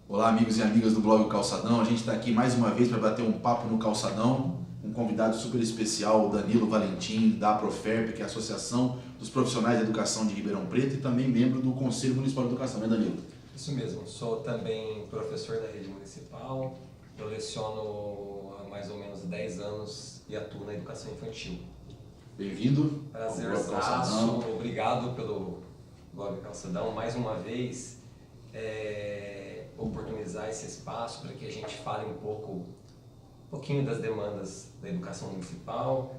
Olá, amigos e amigas do blog Calçadão. A gente está aqui mais uma vez para bater um papo no Calçadão. Um convidado super especial, o Danilo Valentim, da Proferp, que é a Associação dos Profissionais de Educação de Ribeirão Preto e também membro do Conselho Municipal de Educação, né, Danilo? Isso mesmo, sou também professor da rede municipal, eu leciono há mais ou menos 10 anos e atuo na educação infantil. Bem-vindo ao blog Calçadão. Obrigado pelo blog Calçadão, mais uma vez, oportunizar esse espaço para que a gente fale um pouquinho das demandas da educação municipal,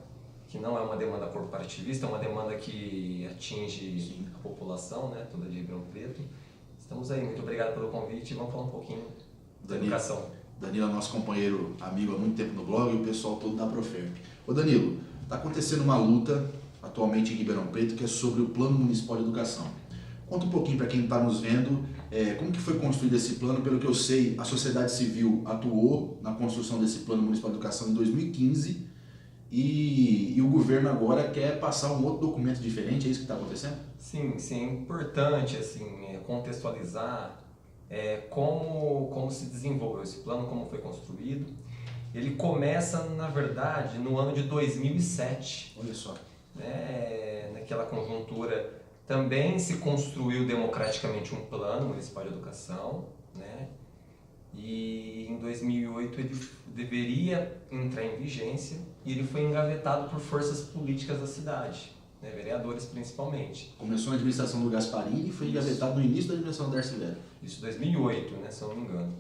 que não é uma demanda corporativista, é uma demanda que atinge a população, né, toda de Ribeirão Preto. Estamos aí, muito obrigado pelo convite e vamos falar um pouquinho da educação. Danilo é nosso companheiro, amigo há muito tempo no blog e o pessoal todo da Proferp. Ô Danilo, está acontecendo uma luta atualmente em Ribeirão Preto que é sobre o Plano Municipal de Educação. Conta um pouquinho para quem está nos vendo, como que foi construído esse plano. Pelo que eu sei, a sociedade civil atuou na construção desse Plano Municipal de Educação em 2015 e o governo agora quer passar um outro documento diferente, é isso que está acontecendo? Sim, é importante contextualizar como se desenvolveu esse plano, como foi construído. Ele começa, na verdade, no ano de 2007. Olha só. Né? Naquela conjuntura também se construiu democraticamente um plano municipal de educação, né? E em 2008 ele deveria entrar em vigência e ele foi engavetado por forças políticas da cidade, né? Vereadores principalmente. Começou na administração do Gasparini e foi engavetado no início da administração do Darcy Vera. Isso, 2008, né, se eu não me engano.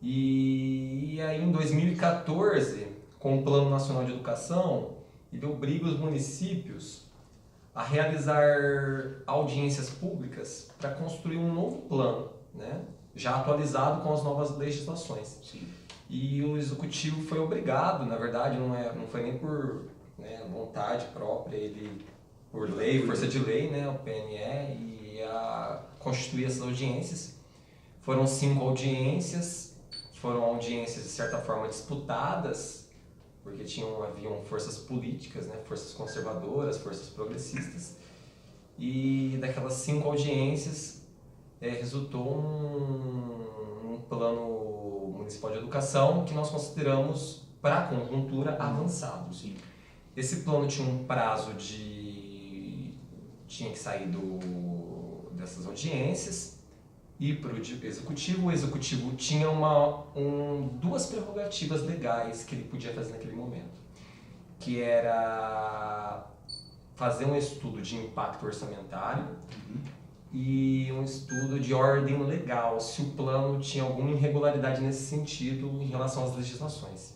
E aí em 2014, com o Plano Nacional de Educação, ele obriga os municípios a realizar audiências públicas para construir um novo plano, né? Já atualizado com as novas legislações. Sim. E o executivo foi obrigado, na verdade, não foi nem por vontade própria, ele por lei, força de lei, né, o PNE, e a constituir essas audiências. Foram 5 audiências, foram audiências de certa forma disputadas, porque haviam forças políticas, né, forças conservadoras, forças progressistas, e daquelas 5 audiências resultou um plano municipal de educação que nós consideramos, para a conjuntura, avançado. Sim. Esse plano tinha um prazo tinha que sair dessas audiências e para o executivo. O executivo tinha duas prerrogativas legais que ele podia fazer naquele momento, que era fazer um estudo de impacto orçamentário e um estudo de ordem legal, se o plano tinha alguma irregularidade nesse sentido em relação às legislações.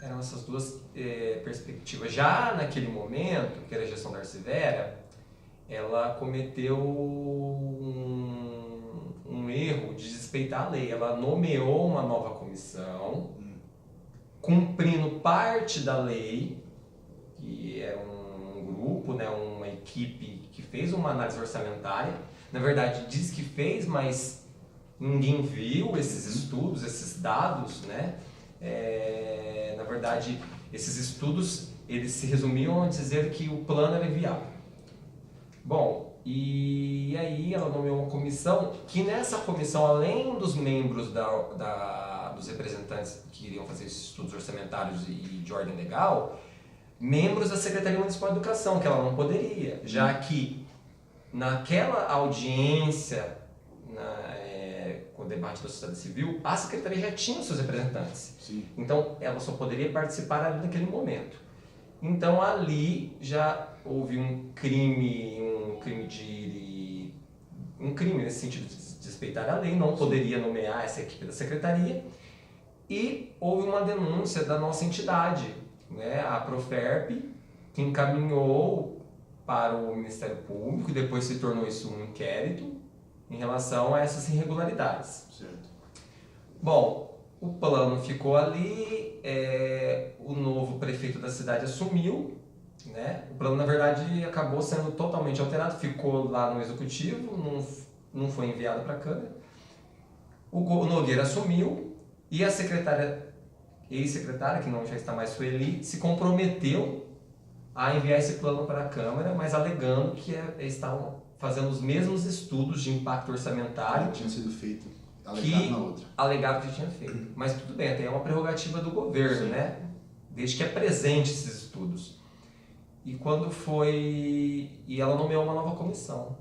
Eram essas duas perspectivas. Já naquele momento, que era a gestão da Darcy Vera, ela cometeu um erro de desrespeitar a lei. Ela nomeou uma nova comissão, cumprindo parte da lei, que é um grupo, né, uma equipe que fez uma análise orçamentária. Na verdade, diz que fez, mas ninguém viu esses estudos, esses dados, né? Na verdade, esses estudos eles se resumiam a dizer que o plano era inviável. Bom, e aí ela nomeou uma comissão, que nessa comissão, além dos membros dos representantes que iriam fazer esses estudos orçamentários e de ordem legal, membros da Secretaria Municipal de Educação, que ela não poderia, já que naquela audiência, com o debate da sociedade civil, a Secretaria já tinha os seus representantes. Sim. Então, ela só poderia participar ali naquele momento. Então, ali já houve um crime nesse sentido de desrespeitar a lei, não poderia nomear essa equipe da Secretaria, e houve uma denúncia da nossa entidade, né, a Proferp, que encaminhou para o Ministério Público, e depois se tornou isso um inquérito em relação a essas irregularidades. Certo. Bom, o plano ficou ali, o novo prefeito da cidade assumiu, né? O plano, na verdade, acabou sendo totalmente alterado, ficou lá no executivo, não foi enviado para a Câmara. O Nogueira assumiu e a ex-secretária, que não já está mais, Sueli, se comprometeu a enviar esse plano para a Câmara, mas alegando que estavam fazendo os mesmos estudos de impacto orçamentário Tinha sido feito. Alegado na outra. Alegado que tinha feito. Mas tudo bem, até é uma prerrogativa do governo, né? Desde que apresente esses estudos. E quando foi... E ela nomeou uma nova comissão.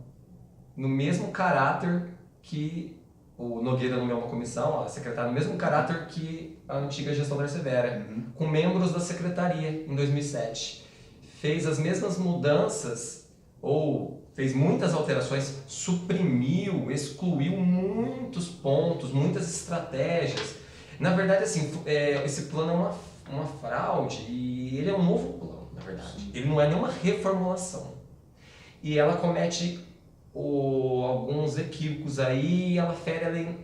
No mesmo caráter que o Nogueira nomeou uma comissão, a secretária, no mesmo caráter que a antiga gestão da Severa, com membros da secretaria em 2007. Fez as mesmas mudanças, ou fez muitas alterações, suprimiu, excluiu muitos pontos, muitas estratégias. Na verdade, assim, esse plano é uma fraude e ele é um novo plano, na verdade. Ele não é nenhuma reformulação. E ela comete alguns equívocos aí e ela fere a lei,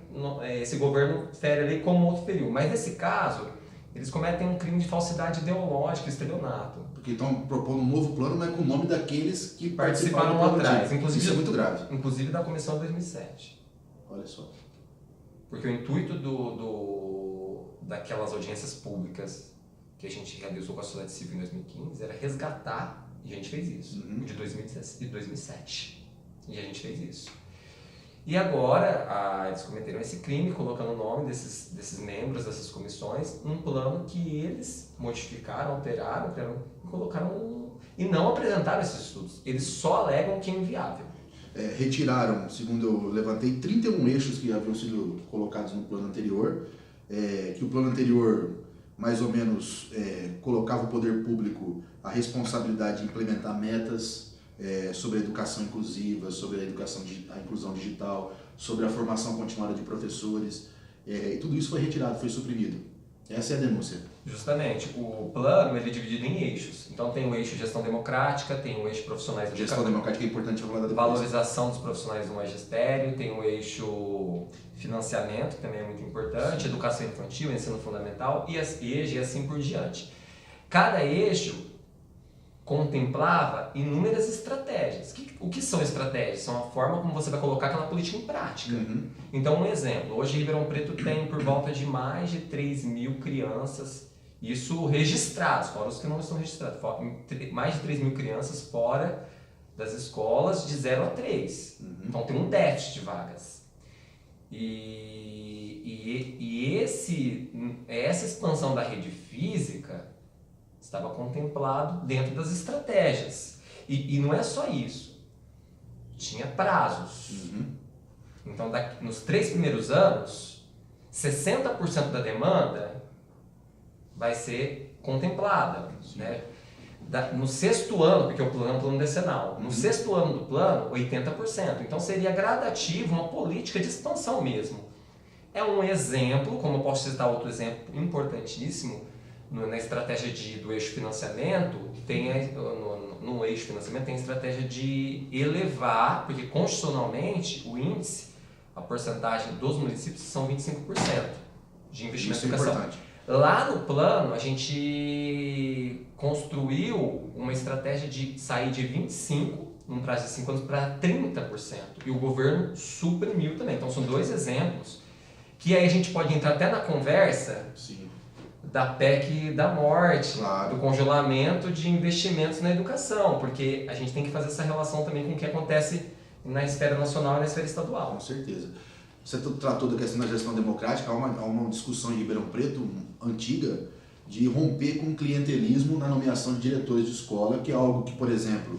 esse governo fere a lei como outro feriu. Mas nesse caso, eles cometem um crime de falsidade ideológica, estelionato. Porque estão propondo um novo plano, mas com o nome daqueles que participaram lá atrás. Inclusive, isso é muito grave. Inclusive da comissão de 2007. Olha só. Porque o intuito daquelas audiências públicas que a gente realizou com a sociedade civil em 2015 era resgatar, e a gente fez isso, de 2007. E a gente fez isso. E agora eles cometeram esse crime, colocando o nome desses membros, dessas comissões, num plano que eles modificaram, alteraram e colocaram e não apresentaram esses estudos. Eles só alegam que é inviável. Retiraram, segundo eu levantei, 31 eixos que haviam sido colocados no plano anterior, que o plano anterior mais ou menos colocava o poder público a responsabilidade de implementar metas sobre a educação inclusiva, sobre a inclusão digital, sobre a formação continuada de professores, e tudo isso foi retirado, foi suprimido. Essa é a denúncia. Justamente. O plano ele é dividido em eixos. Então tem o eixo gestão democrática, tem o eixo profissionais educativos. Gestão democrática é importante falar da depois. Valorização dos profissionais do magistério, tem o eixo financiamento, que também é muito importante, educação infantil, ensino fundamental e as EJA e assim por diante. Cada eixo contemplava inúmeras estratégias. O que são estratégias? São a forma como você vai colocar aquela política em prática. Então, um exemplo. Hoje, Ribeirão Preto tem por volta de mais de 3.000 crianças, isso registrados, fora os que não estão registrados, mais de 3.000 crianças fora das escolas de 0 a 3. Então, tem um déficit de vagas. Essa expansão da rede física estava contemplado dentro das estratégias. E não é só isso. Tinha prazos. Então, nos 3 primeiros anos, 60% da demanda vai ser contemplada. Né? No 6º ano, porque o plano é um plano decenal, no 6º ano do plano, 80%. Então, seria gradativo, uma política de expansão mesmo. É um exemplo, como eu posso citar outro exemplo importantíssimo, na estratégia do eixo financiamento, no eixo financiamento tem a estratégia de elevar, porque constitucionalmente o índice, a porcentagem dos municípios são 25% de investimento em educação. Importante. Lá no plano, a gente construiu uma estratégia de sair de 25%, num prazo de 5 anos, para 30%. E o governo suprimiu também. Então são 2 exemplos, que aí a gente pode entrar até na conversa da PEC da morte, do congelamento de investimentos na educação, porque a gente tem que fazer essa relação também com o que acontece na esfera nacional e na esfera estadual. Com certeza. Você tratou da questão da gestão democrática, há uma discussão em Ribeirão Preto, antiga, de romper com o clientelismo na nomeação de diretores de escola, que é algo que, por exemplo,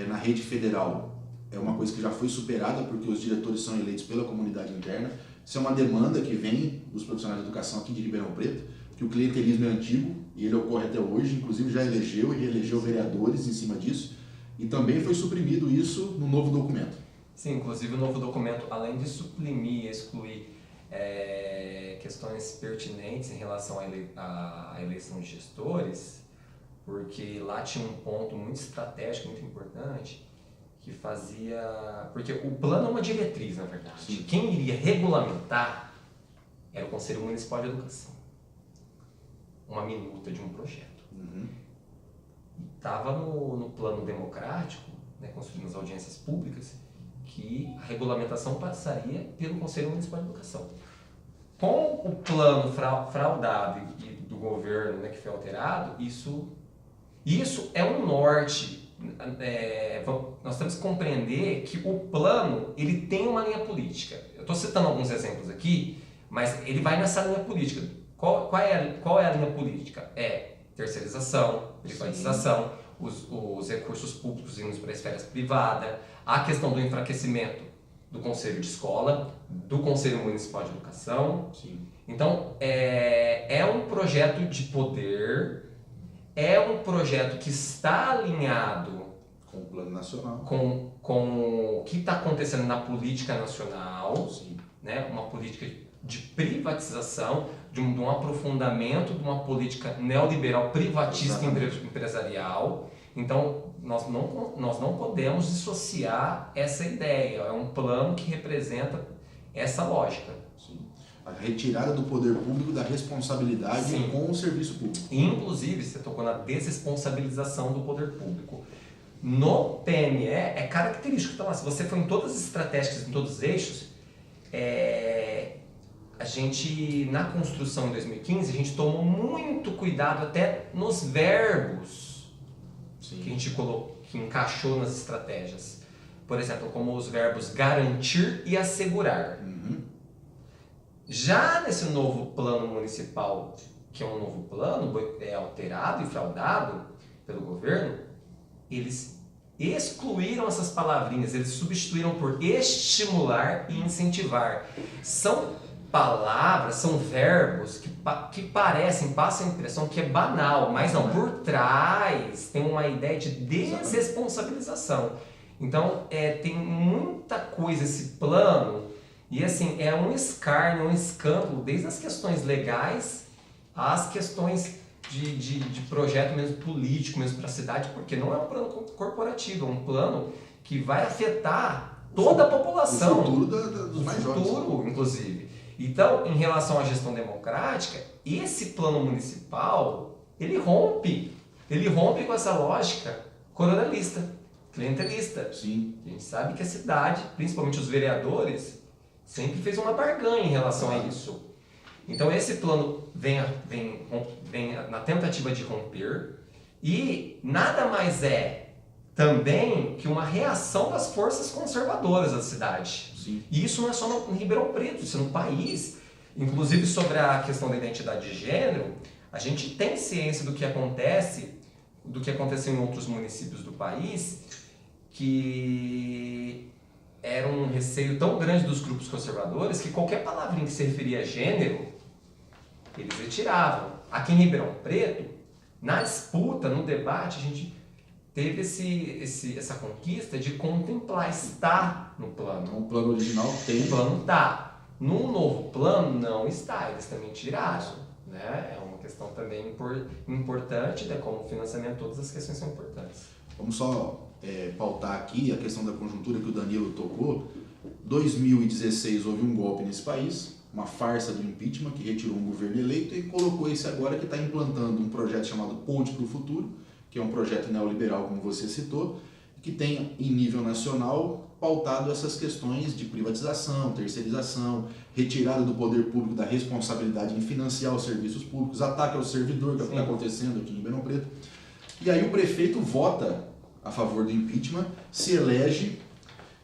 na rede federal é uma coisa que já foi superada, porque os diretores são eleitos pela comunidade interna. Isso é uma demanda que vem dos profissionais de educação aqui de Ribeirão Preto, que o clientelismo é antigo e ele ocorre até hoje, inclusive já elegeu e reelegeu vereadores em cima disso, e também foi suprimido isso no novo documento. Sim, inclusive o novo documento, além de suprimir e excluir questões pertinentes em relação à eleição de gestores, porque lá tinha um ponto muito estratégico, muito importante, que fazia... Porque o plano é uma diretriz, na verdade. Sim. Quem iria regulamentar era o Conselho Municipal de Educação. Uma minuta de um projeto. Estava no plano democrático, né, construindo as audiências públicas, que a regulamentação passaria pelo Conselho Municipal de Educação. Com o plano fraudado do governo, né, que foi alterado, isso é um norte nós temos que compreender que o plano ele tem uma linha política. Eu estou citando alguns exemplos aqui, mas ele vai nessa linha política. Qual é a linha política? É terceirização, privatização, os recursos públicos indo para a esfera privada, a questão do enfraquecimento do Conselho de Escola, do Conselho Municipal de Educação. Sim. Então, é um projeto de poder, é um projeto que está alinhado Com o plano nacional. com o que está acontecendo na política nacional, Sim. né? Uma política de privatização, de um aprofundamento de uma política neoliberal privatista empresarial. Então, nós não podemos dissociar essa ideia. É um plano que representa essa lógica. Sim. A retirada do poder público da responsabilidade Sim. com o serviço público. Inclusive, você tocou na desresponsabilização do poder público. No PME, é característico. Então, se você for em todas as estratégias, em todos os eixos, a gente, na construção em 2015, a gente tomou muito cuidado até nos verbos. Sim. Que a gente que encaixou nas estratégias. Por exemplo, como os verbos garantir e assegurar. Uhum. Já nesse novo plano municipal, que é um novo plano, alterado e fraudado pelo governo, eles excluíram essas palavrinhas, eles substituíram por estimular e incentivar. São palavras, são verbos que parecem, passam a impressão que é banal, mas não, por trás tem uma ideia de desresponsabilização. Então, tem muita coisa esse plano, e assim, é um escárnio, um escândalo, desde as questões legais às questões de projeto mesmo político, mesmo para a cidade, porque não é um plano corporativo, é um plano que vai afetar toda a população. O futuro dos mais jovens. O futuro, inclusive. Então, em relação à gestão democrática, esse plano municipal, ele rompe com essa lógica coronelista, clientelista. Sim. A gente sabe que a cidade, principalmente os vereadores, sempre fez uma barganha em relação a isso. Então, esse plano vem na tentativa de romper e nada mais é também que uma reação das forças conservadoras da cidade. Sim. E isso não é só no Ribeirão Preto, isso é no país. Inclusive sobre a questão da identidade de gênero, a gente tem ciência do que acontece, do que aconteceu em outros municípios do país, que era um receio tão grande dos grupos conservadores que qualquer palavrinha que se referia a gênero, eles retiravam. Aqui em Ribeirão Preto, na disputa, no debate, a gente teve essa conquista de contemplar, está no plano. O plano original tem. O plano está. No novo plano não está, eles também tiraram. Né? É uma questão também importante, né? Como o financiamento, todas as questões são importantes. Vamos só pautar aqui a questão da conjuntura que o Danilo tocou. 2016 houve um golpe nesse país, uma farsa do impeachment que retirou um governo eleito e colocou esse agora que está implantando um projeto chamado Ponte para o Futuro, que é um projeto neoliberal, como você citou, que tem, em nível nacional, pautado essas questões de privatização, terceirização, retirada do poder público da responsabilidade em financiar os serviços públicos, ataque ao servidor, que é o que está acontecendo aqui em Ribeirão Preto. E aí o prefeito vota a favor do impeachment, se elege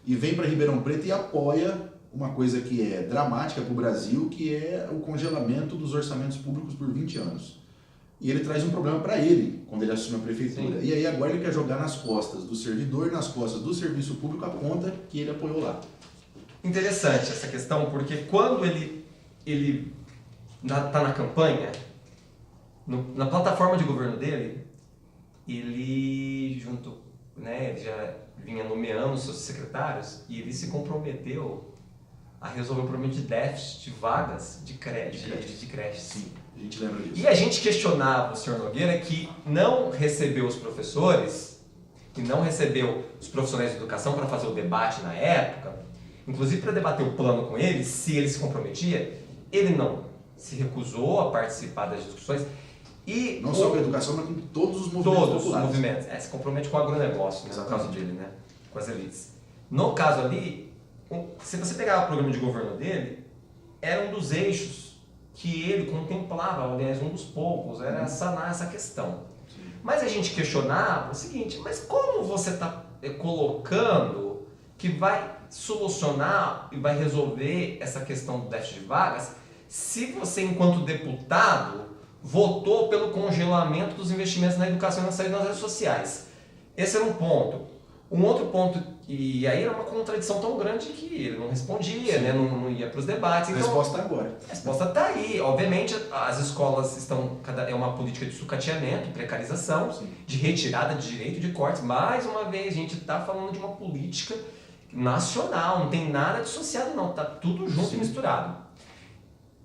e vem para Ribeirão Preto e apoia uma coisa que é dramática para o Brasil, que é o congelamento dos orçamentos públicos por 20 anos. E ele traz um problema para ele, quando ele assume a prefeitura. Sim. E aí agora ele quer jogar nas costas do servidor, nas costas do serviço público, a conta que ele apoiou lá. Interessante essa questão, porque quando ele está na campanha, na plataforma de governo dele, ele ele já vinha nomeando os seus secretários e ele se comprometeu a resolver o problema de déficit de vagas de creches. Sim, a gente lembra disso. E a gente questionava o senhor Nogueira que não recebeu os professores, que não recebeu os profissionais de educação para fazer o debate na época, inclusive para debater o plano com ele, se ele se comprometia, ele não se recusou a participar das discussões. E não só com a educação, mas com todos os movimentos populares. Todos os movimentos. Se compromete com o agronegócio, né, no caso dele, né? Com as elites. No caso ali, se você pegar o programa de governo dele, era um dos eixos que ele contemplava, aliás, um dos poucos, era sanar essa questão. Sim. Mas a gente questionava o seguinte, mas como você está colocando que vai solucionar e vai resolver essa questão do déficit de vagas se você, enquanto deputado, votou pelo congelamento dos investimentos na educação e na saúde e nas redes sociais? Esse era um ponto. Um outro ponto, e aí era uma contradição tão grande que ele não respondia, né? Não ia para os debates. A então, resposta está agora. A resposta está aí. Obviamente, as escolas estão... É uma política de sucateamento, precarização, Sim. de retirada de direito, de cortes. Mais uma vez, a gente está falando de uma política nacional, não tem nada dissociado não, está tudo junto e misturado.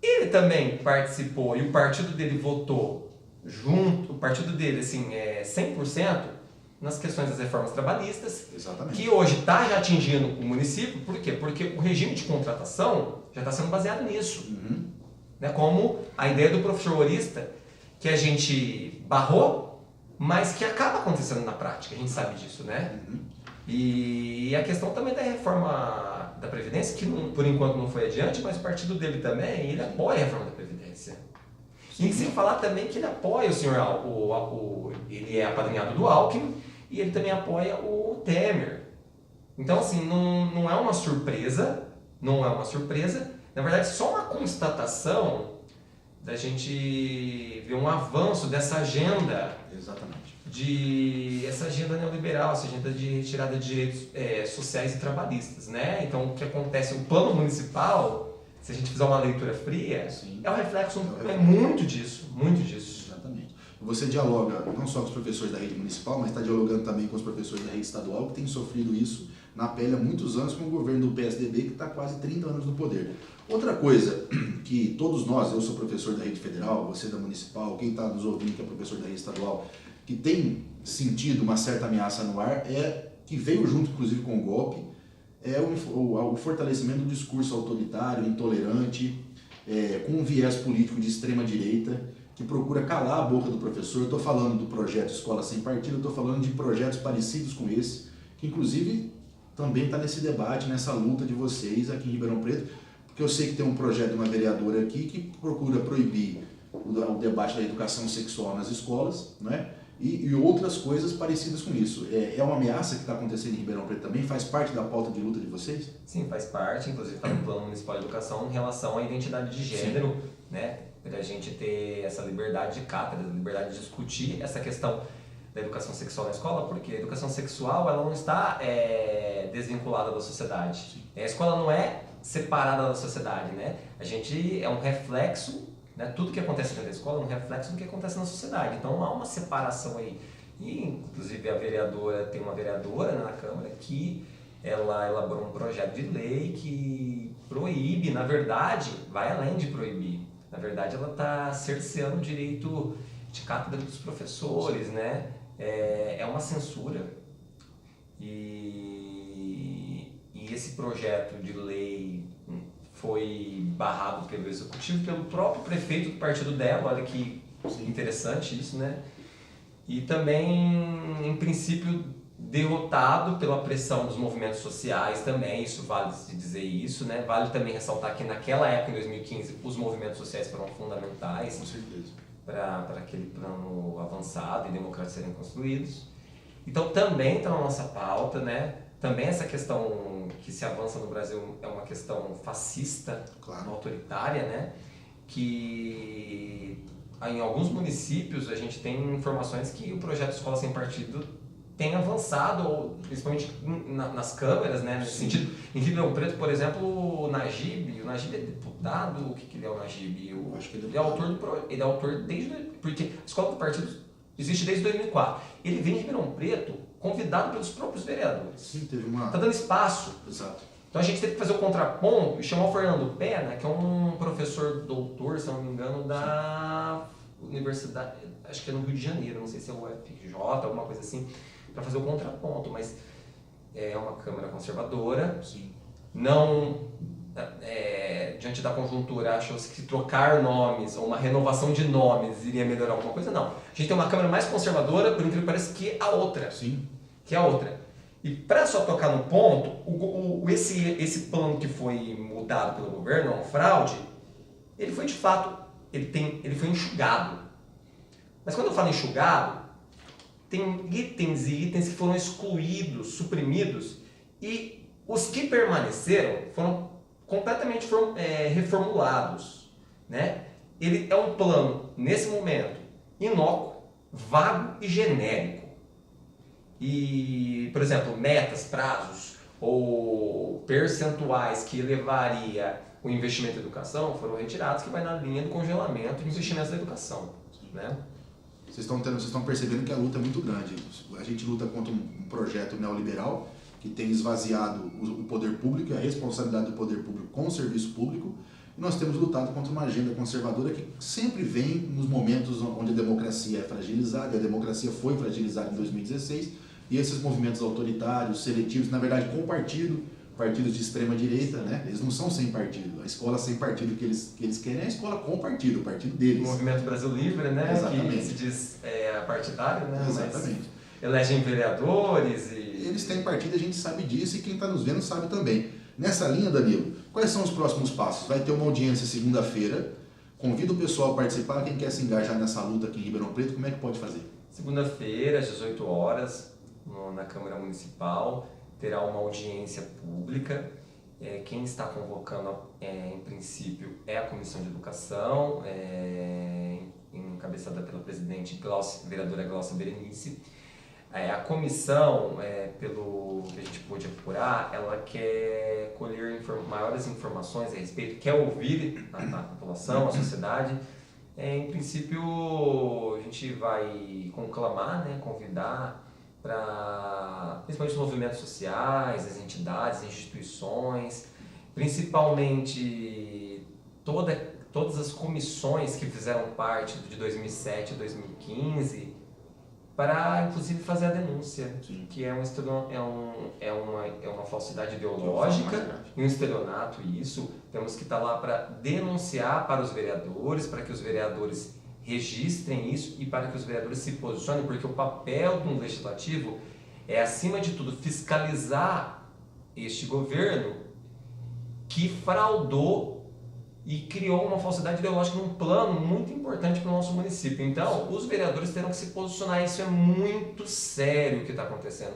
Ele também participou, e o partido dele votou junto, o partido dele, assim, 100%, nas questões das reformas trabalhistas, Exatamente. que hoje está já atingindo o município. Por quê? Porque o regime de contratação já está sendo baseado nisso. Né? Como a ideia do professor horista, que a gente barrou, mas que acaba acontecendo na prática, a gente sabe disso, né? E a questão também da reforma da Previdência, que por enquanto não foi adiante, mas o partido dele também, ele apoia a reforma da Previdência. E sem falar também que ele apoia o senhor, ele é apadrinhado do Alckmin, e ele também apoia o Temer. Então, assim, não é uma surpresa, na verdade, só uma constatação da gente ver um avanço dessa agenda. Exatamente. Essa agenda neoliberal, essa agenda de retirada de direitos sociais e trabalhistas, né? Então, o que acontece, o plano municipal, se a gente fizer uma leitura fria, Sim. é um reflexo, muito disso. Exatamente. Você dialoga não só com os professores da rede municipal, mas está dialogando também com os professores da rede estadual, que têm sofrido isso na pele há muitos anos com o governo do PSDB, que está quase 30 anos no poder. Outra coisa que todos nós, eu sou professor da rede federal, você da municipal, quem está nos ouvindo que é professor da rede estadual, que tem sentido uma certa ameaça no ar, que veio junto, inclusive, com o golpe, o fortalecimento do discurso autoritário, intolerante, com um viés político de extrema-direita, que procura calar a boca do professor. Eu estou falando do projeto Escola Sem Partido, eu estou falando de projetos parecidos com esse, que inclusive também está nesse debate, nessa luta de vocês aqui em Ribeirão Preto, porque eu sei que tem um projeto de uma vereadora aqui que procura proibir o debate da educação sexual nas escolas, né? E outras coisas parecidas com isso. É uma ameaça que está acontecendo em Ribeirão Preto também? Faz parte da pauta de luta de vocês? Sim, faz parte, inclusive está no Plano Municipal de Educação em relação à identidade de gênero, sim, né? Para a gente ter essa liberdade de cátedra, liberdade de discutir essa questão da educação sexual na escola, porque a educação sexual ela não está desvinculada da sociedade. Sim. A escola não é separada da sociedade, né? A gente é um reflexo, né? Tudo que acontece dentro da escola é um reflexo do que acontece na sociedade. Então há uma separação aí. E, inclusive, tem uma vereadora, né, na Câmara que ela elaborou um projeto de lei que proíbe, na verdade, vai além de proibir. Na verdade, ela está cerceando o direito de cátedra dos professores, né? É uma censura. E esse projeto de lei foi barrado pelo Executivo, pelo próprio prefeito do partido dela. Olha que interessante isso, né? E também, em princípio, derrotado pela pressão dos movimentos sociais também, isso vale se dizer isso, né? Vale também ressaltar que naquela época, em 2015, os movimentos sociais foram fundamentais para aquele plano avançado e democrático serem construídos. Então também está na nossa pauta, né? Também essa questão que se avança no Brasil é uma questão fascista, claro, autoritária, né? Que em alguns municípios a gente tem informações que o projeto Escola Sem Partido tem avançado, principalmente nas câmaras, né? Nesse sentido. Em Ribeirão Preto, por exemplo, o Najib é deputado, o que ele é o Najib? Acho que ele é autor desde... Porque a Escola do Partido existe desde 2004. Ele vem em Ribeirão Preto convidado pelos próprios vereadores. Sim, teve uma... Está dando espaço. Exato. Então a gente teve que fazer o contraponto e chamar o Fernando Pena, que é um professor doutor, se não me engano, da Universidade, acho que é no Rio de Janeiro, não sei se é o UFJ, alguma coisa assim, para fazer o contraponto, mas é uma Câmara conservadora. Sim. Não, diante da conjuntura, achou-se que trocar nomes ou uma renovação de nomes iria melhorar alguma coisa, não. A gente tem uma Câmara mais conservadora, por incrível que pareça, que a outra. Sim. Que a outra. E para só tocar no ponto, esse plano que foi mudado pelo governo, uma fraude, ele foi de fato, ele foi enxugado. Mas quando eu falo enxugado, tem itens e itens que foram excluídos, suprimidos, e os que permaneceram foram completamente reformulados, né? Ele é um plano, nesse momento, inócuo, vago e genérico. E, por exemplo, metas, prazos ou percentuais que elevaria o investimento em educação foram retirados, que vai na linha do congelamento de investimentos da educação, né? Vocês estão percebendo que a luta é muito grande. A gente luta contra um projeto neoliberal que tem esvaziado o poder público e a responsabilidade do poder público com o serviço público. E nós temos lutado contra uma agenda conservadora que sempre vem nos momentos onde a democracia é fragilizada, e a democracia foi fragilizada em 2016, e esses movimentos autoritários, seletivos, na verdade com partidos de extrema direita, né? Eles não são sem partido. A escola sem partido que eles querem é a escola com partido, o partido deles. O Movimento Brasil Livre, né? Exatamente. Que se diz partidário, né? Exatamente. Mas elegem vereadores e... Eles têm partido, a gente sabe disso, e quem está nos vendo sabe também. Nessa linha, Danilo, quais são os próximos passos? Vai ter uma audiência segunda-feira. Convido o pessoal a participar. Quem quer se engajar nessa luta aqui em Ribeirão Preto, como é que pode fazer? Segunda-feira, às 18 horas, na Câmara Municipal, terá uma audiência pública. Quem está convocando, em princípio, é a Comissão de Educação, encabeçada pela presidente vereadora Glaucia Berenice. A comissão, pelo que a gente pôde apurar, ela quer colher maiores informações a respeito, quer ouvir a população, a sociedade. Em princípio, a gente vai conclamar, né, convidar para, principalmente os movimentos sociais, as entidades, as instituições, principalmente todas as comissões que fizeram parte de 2007 a 2015, para inclusive fazer a denúncia. Sim. Que é uma falsidade ideológica e um estelionato. Isso temos que estar lá para denunciar para os vereadores, para que os vereadores registrem isso e para que os vereadores se posicionem, porque o papel de um legislativo é, acima de tudo, fiscalizar este governo que fraudou e criou uma falsidade ideológica num plano muito importante para o nosso município. Então, os vereadores terão que se posicionar. Isso é muito sério o que está acontecendo.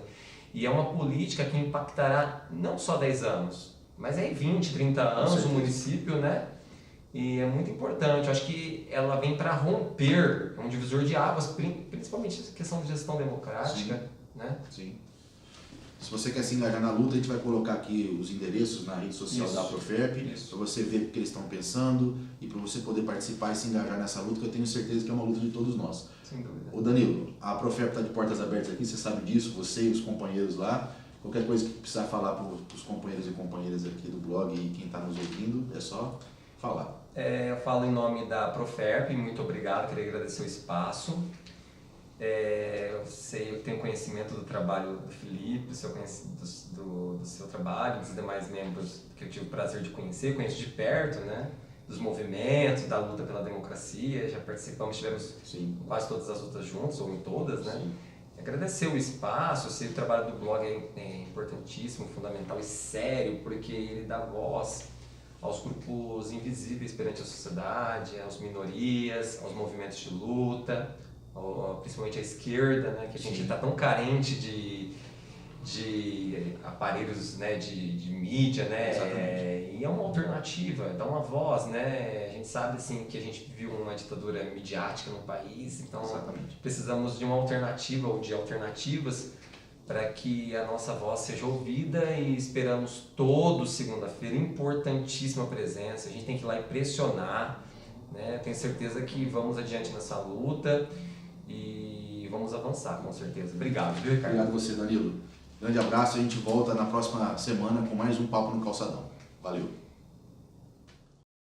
E é uma política que impactará não só 10 anos, mas 20, 30 anos o município, né? E é muito importante. Eu acho que ela vem para romper, um divisor de águas, principalmente essa questão de gestão democrática. Sim. Né? Sim. Se você quer se engajar na luta, a gente vai colocar aqui os endereços na rede social da Profep, para você ver o que eles estão pensando e para você poder participar e se engajar nessa luta, que eu tenho certeza que é uma luta de todos nós. Sem dúvida. Ô Danilo, a Profep está de portas abertas aqui, você sabe disso, você e os companheiros lá. Qualquer coisa que precisar falar para os companheiros e companheiras aqui do blog e quem está nos ouvindo, é só falar. Eu falo em nome da Profep, muito obrigado, queria agradecer o espaço. Eu tenho conhecimento do trabalho do Felipe, do seu trabalho, dos demais membros que eu tive o prazer de conhecer, conheço de perto, né? Dos movimentos, da luta pela democracia, já participamos, tivemos em quase todas as lutas juntos, ou em todas, né? Sim. Agradecer o espaço, eu sei que o trabalho do blog é importantíssimo, fundamental e sério, porque ele dá voz aos grupos invisíveis perante a sociedade, às minorias, aos movimentos de luta, principalmente a esquerda, né, que a gente está tão carente de aparelhos, né, de mídia, né, e é uma alternativa, dá uma voz, né, a gente sabe assim, que a gente viu uma ditadura midiática no país, então precisamos de uma alternativa ou de alternativas para que a nossa voz seja ouvida e esperamos todos segunda-feira, importantíssima presença, a gente tem que ir lá e pressionar, né, tenho certeza que vamos adiante nessa luta. E vamos avançar, com certeza. Obrigado, viu, Ricardo? Obrigado a você, Danilo. Grande abraço, a gente volta na próxima semana com mais um Papo no Calçadão. Valeu!